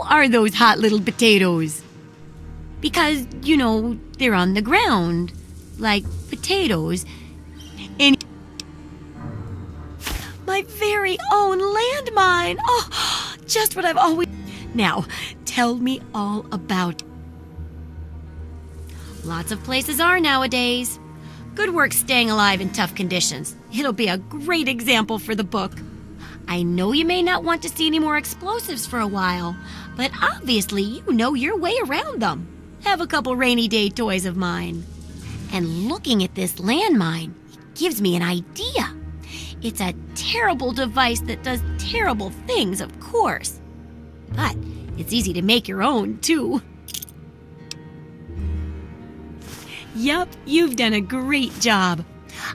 are those hot little potatoes? Because, you know, they're on the ground, like potatoes. And my very own landmine. Oh, just what I've always... Now, tell me all about it. Lots of places are nowadays. Good work staying alive in tough conditions. It'll be a great example for the book. I know you may not want to see any more explosives for a while, but obviously you know your way around them. Have a couple rainy day toys of mine. And looking at this landmine, it gives me an idea. It's a terrible device that does terrible things, of course. But it's easy to make your own, too. Yup, you've done a great job.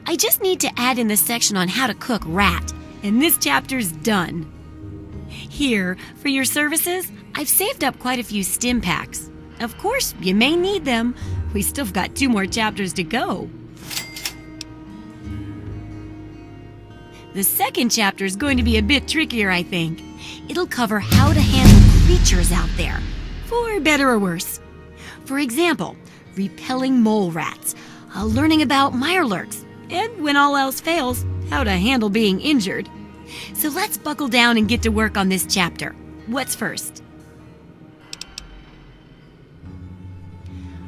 I just need to add in the section on how to cook rat, and this chapter's done. Here, for your services, I've saved up quite a few stim packs. Of course, you may need them. We still got 2 more chapters to go. The second chapter is going to be a bit trickier, I think. It'll cover how to handle creatures out there, for better or worse. For example, repelling mole rats, learning about mirelurks, and when all else fails, how to handle being injured. So let's buckle down and get to work on this chapter. What's first?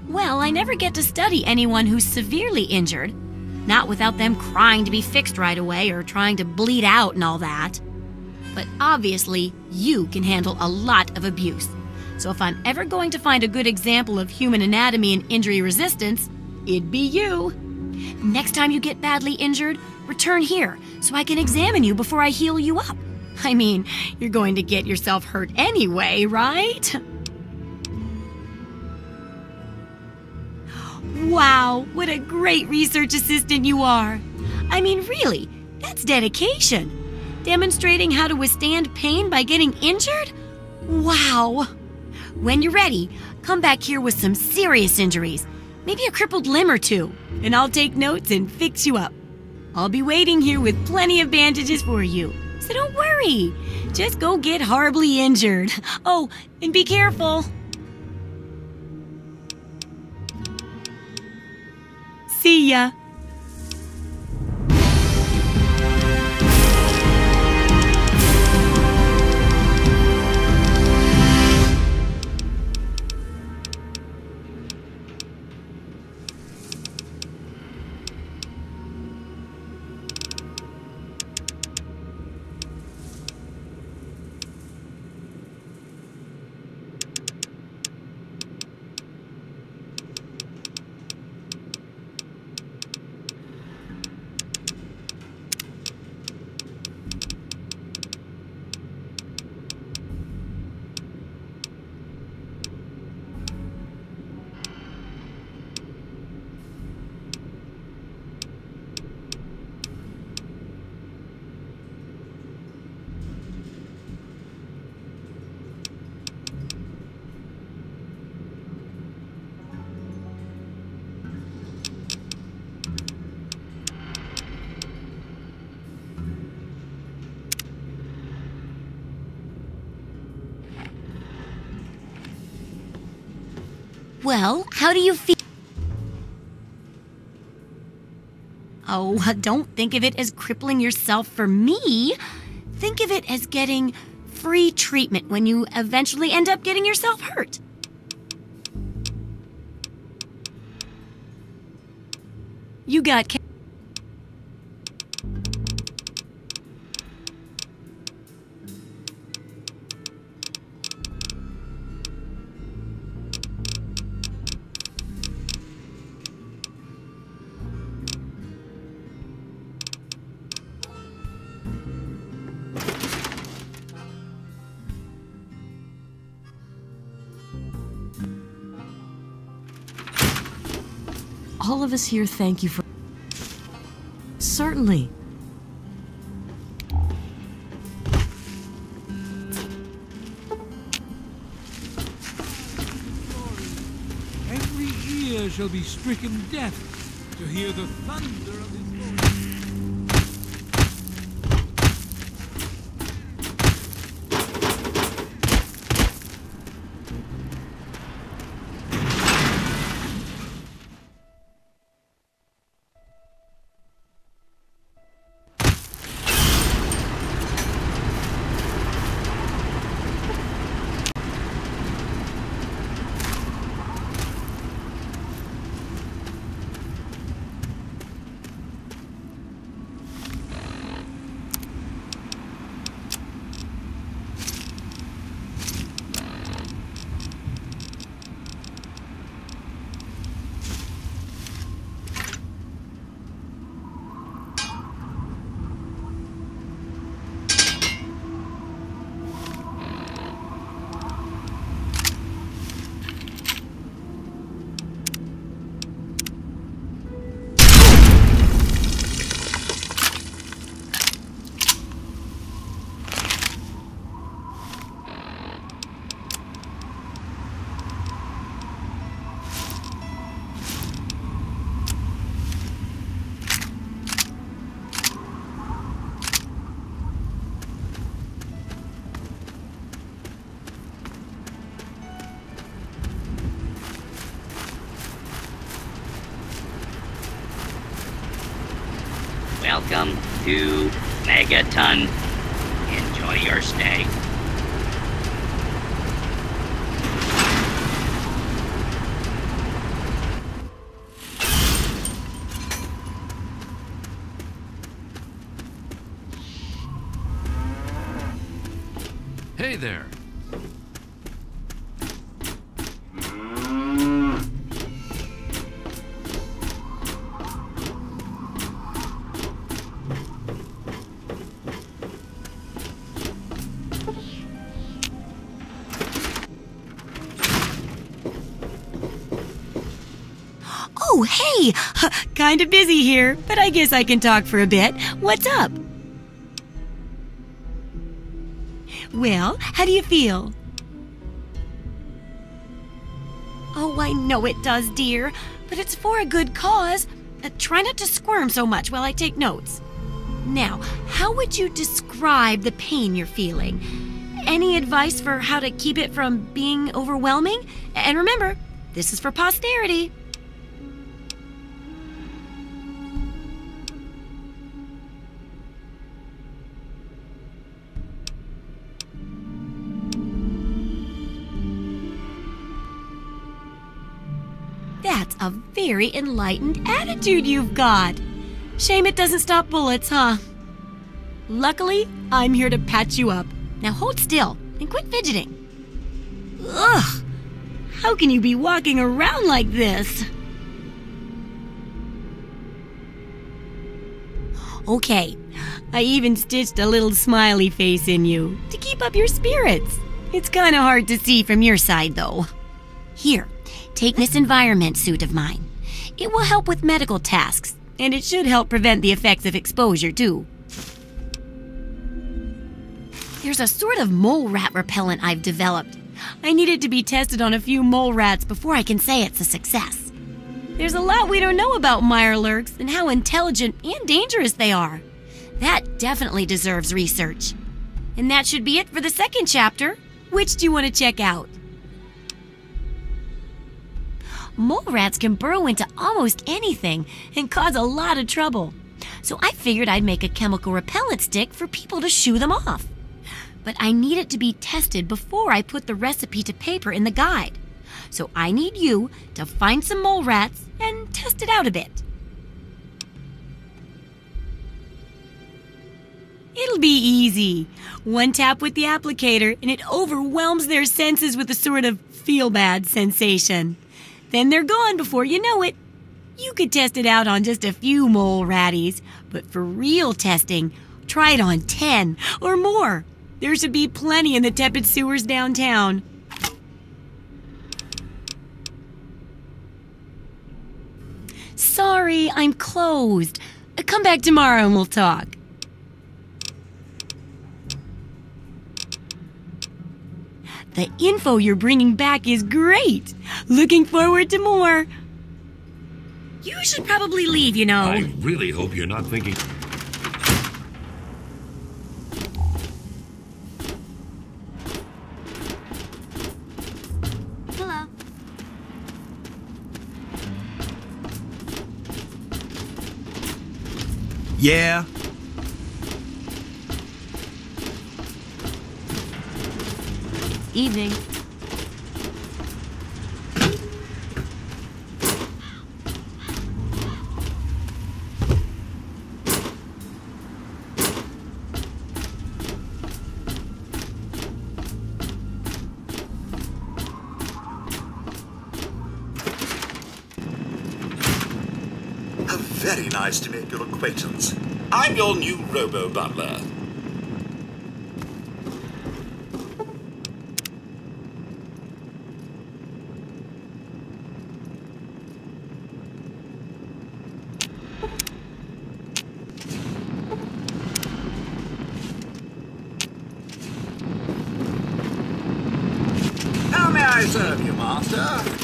Well, I never get to study anyone who's severely injured, not without them crying to be fixed right away or trying to bleed out and all that. But obviously, you can handle a lot of abuse. So if I'm ever going to find a good example of human anatomy and injury resistance, it'd be you. Next time you get badly injured, return here so I can examine you before I heal you up. I mean, you're going to get yourself hurt anyway, right? Wow, what a great research assistant you are. I mean, really, that's dedication. Demonstrating how to withstand pain by getting injured? Wow. When you're ready, come back here with some serious injuries, maybe a crippled limb or 2, and I'll take notes and fix you up. I'll be waiting here with plenty of bandages for you, so don't worry. Just go get horribly injured. Oh, and be careful. See ya. Well, how do you feel? Oh, don't think of it as crippling yourself for me. Think of it as getting free treatment when you eventually end up getting yourself hurt. You got... All of us here thank you for... Certainly. Every ear shall be stricken deaf to hear the thunder of his voice. to Megaton. Enjoy your stay. Hey there. Oh, hey! Kinda busy here, but I guess I can talk for a bit. What's up? Well, how do you feel? Oh, I know it does, dear, but it's for a good cause. Try not to squirm so much while I take notes. Now, how would you describe the pain you're feeling? Any advice for how to keep it from being overwhelming? And remember, this is for posterity. That's a very enlightened attitude you've got. Shame it doesn't stop bullets, huh? Luckily, I'm here to patch you up. Now hold still and quit fidgeting. Ugh! How can you be walking around like this? Okay, I even stitched a little smiley face in you to keep up your spirits. It's kind of hard to see from your side, though. Here. Take this environment suit of mine. It will help with medical tasks, and it should help prevent the effects of exposure, too. There's a sort of mole rat repellent I've developed. I need it to be tested on a few mole rats before I can say it's a success. There's a lot we don't know about mirelurks and how intelligent and dangerous they are. That definitely deserves research. And that should be it for the second chapter. Which do you want to check out? Mole rats can burrow into almost anything and cause a lot of trouble. So I figured I'd make a chemical repellent stick for people to shoo them off. But I need it to be tested before I put the recipe to paper in the guide. So I need you to find some mole rats and test it out a bit. It'll be easy. One tap with the applicator and it overwhelms their senses with a sort of feel-bad sensation. Then they're gone before you know it. You could test it out on just a few mole ratties, but for real testing, try it on 10 or more. There should be plenty in the tepid sewers downtown. Sorry, I'm closed. Come back tomorrow and we'll talk. The info you're bringing back is great. Looking forward to more. You should probably leave, you know. I really hope you're not thinking... Hello. Yeah? Evening. How very nice to make your acquaintance. I'm your new robo-butler. How may I serve you, master?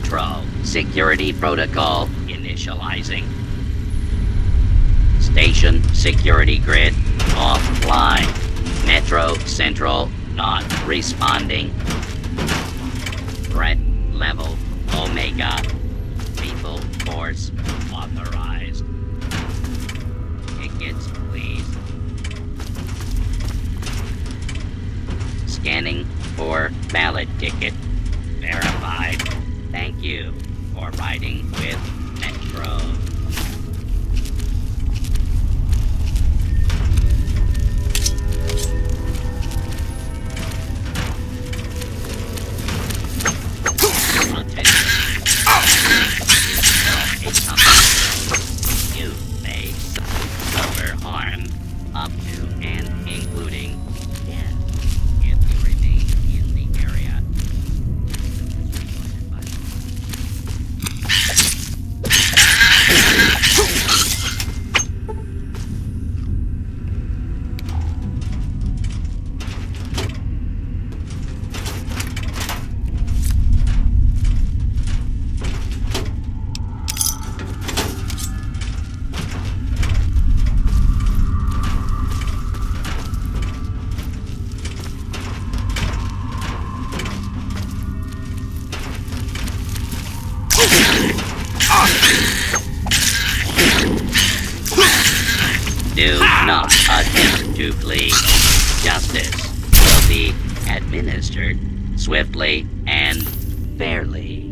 Metro. Security protocol initializing. Station security grid offline. Metro Central not responding. Threat level Omega. Lethal force authorized. Tickets, please. Scanning for valid ticket. Verified. Thank you for riding with Metro. You may suffer harm up to and including death if you remain in the area. Do not attempt to flee. Justice will be administered swiftly and fairly.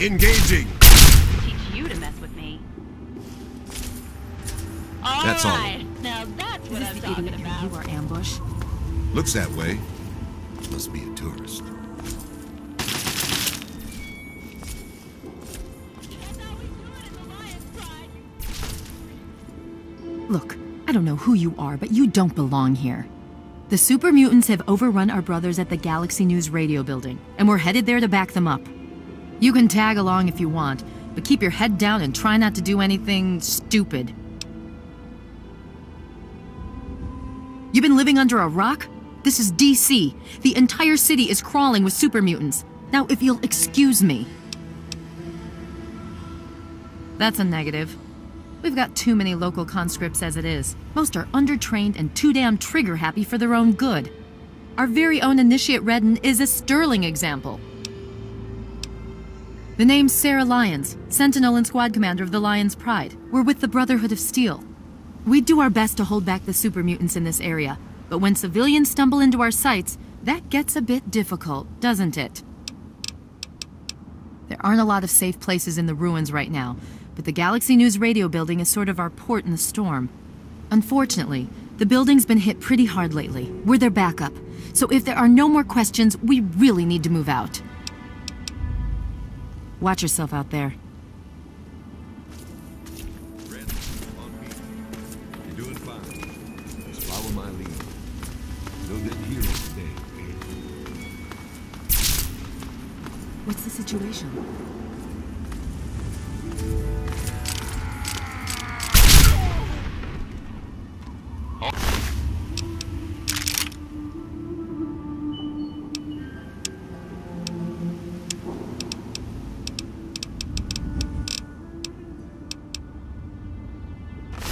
Engaging. Teach you to mess with me. That's all. Now that's what Is I'm this the talking idiot about. you are ambush? Looks that way. Must be a tourist. Look, I don't know who you are, but you don't belong here. The super mutants have overrun our brothers at the Galaxy News radio building, and we're headed there to back them up. You can tag along if you want, but keep your head down and try not to do anything stupid. You've been living under a rock? This is DC. The entire city is crawling with super mutants. Now, if you'll excuse me. That's a negative. We've got too many local conscripts as it is. Most are undertrained and too damn trigger-happy for their own good. Our very own Initiate Redden is a sterling example. The name's Sarah Lyons, Sentinel and Squad Commander of the Lion's Pride. We're with the Brotherhood of Steel. We do our best to hold back the super mutants in this area, but when civilians stumble into our sights, that gets a bit difficult, doesn't it? There aren't a lot of safe places in the ruins right now, but the Galaxy News radio building is sort of our port in the storm. Unfortunately, the building's been hit pretty hard lately. We're their backup, so if there are no more questions, we really need to move out. Watch yourself out there. Red, on me. You're doing fine. Just follow my lead. No dead heroes today, What's the situation?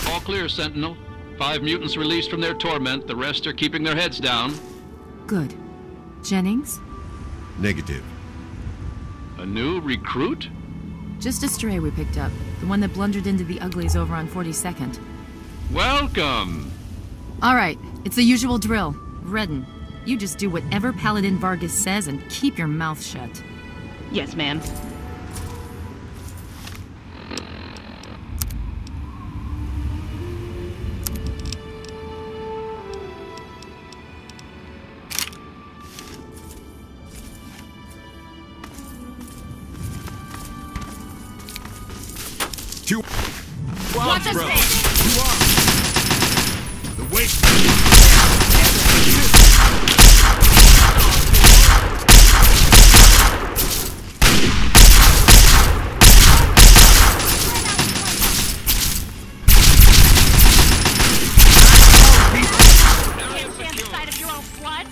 All clear, Sentinel. 5 mutants released from their torment. The rest are keeping their heads down. Good. Jennings? Negative. A new recruit? Just a stray we picked up. The one that blundered into the uglies over on 42nd. Welcome! Alright, it's the usual drill. Redden, you just do whatever Paladin Vargas says and keep your mouth shut. Yes, ma'am. Two Watch arms, us, brother. Sid. 2 arms. The weight. Can't stand the sight of your own blood.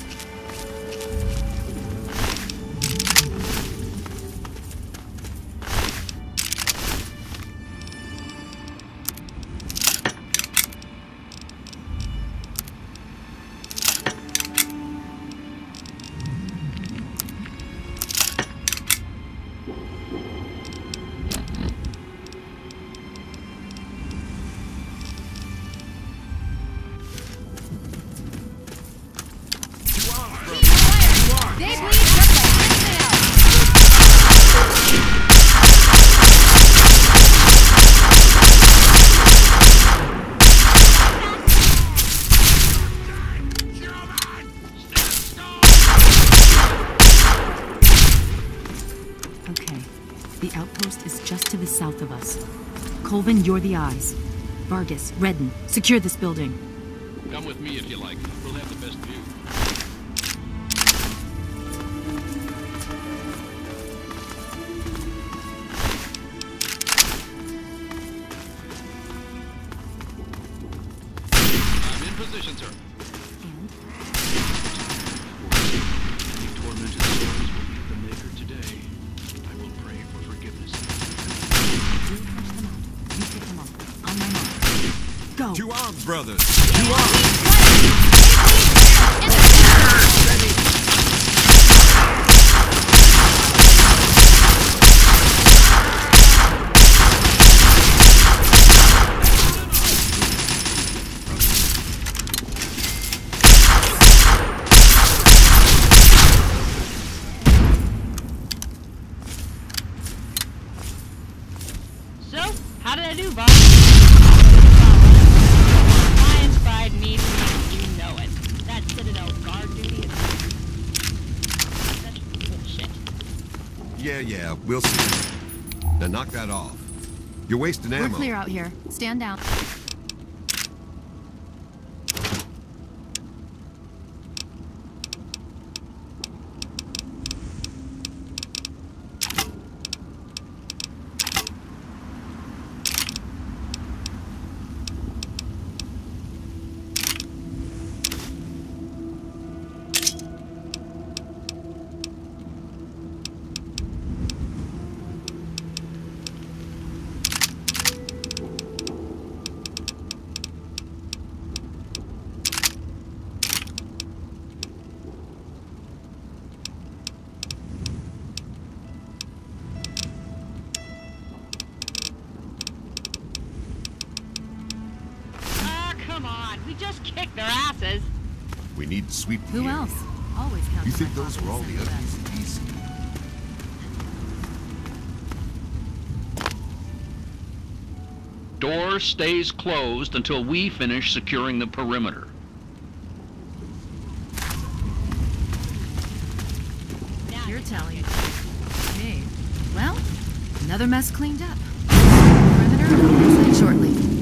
Okay. The outpost is just to the south of us. Colvin, you're the eyes. Vargas, Redden, secure this building. Come with me if you like. We'll have the best view. I'm in position, sir. And? Any tormented souls will meet the Maker today. I will pray for forgiveness. You push them out. You pick them up. On my mark. Go! 2 arms, brothers. 2 arms. gonna do, boss? Lion's pride needs me, you know it. That Citadel guard duty is such bullshit. Yeah, we'll see. Now knock that off. You're wasting We're ammo. clear out here. Stand down. Come on, we just kicked their asses. We need to sweep the Who area. else? Always count You on think my those were all the confidence in uglies? best. Easy. Door stays closed until we finish securing the perimeter. You're telling me. Well, another mess cleaned up. Perimeter on the inside shortly.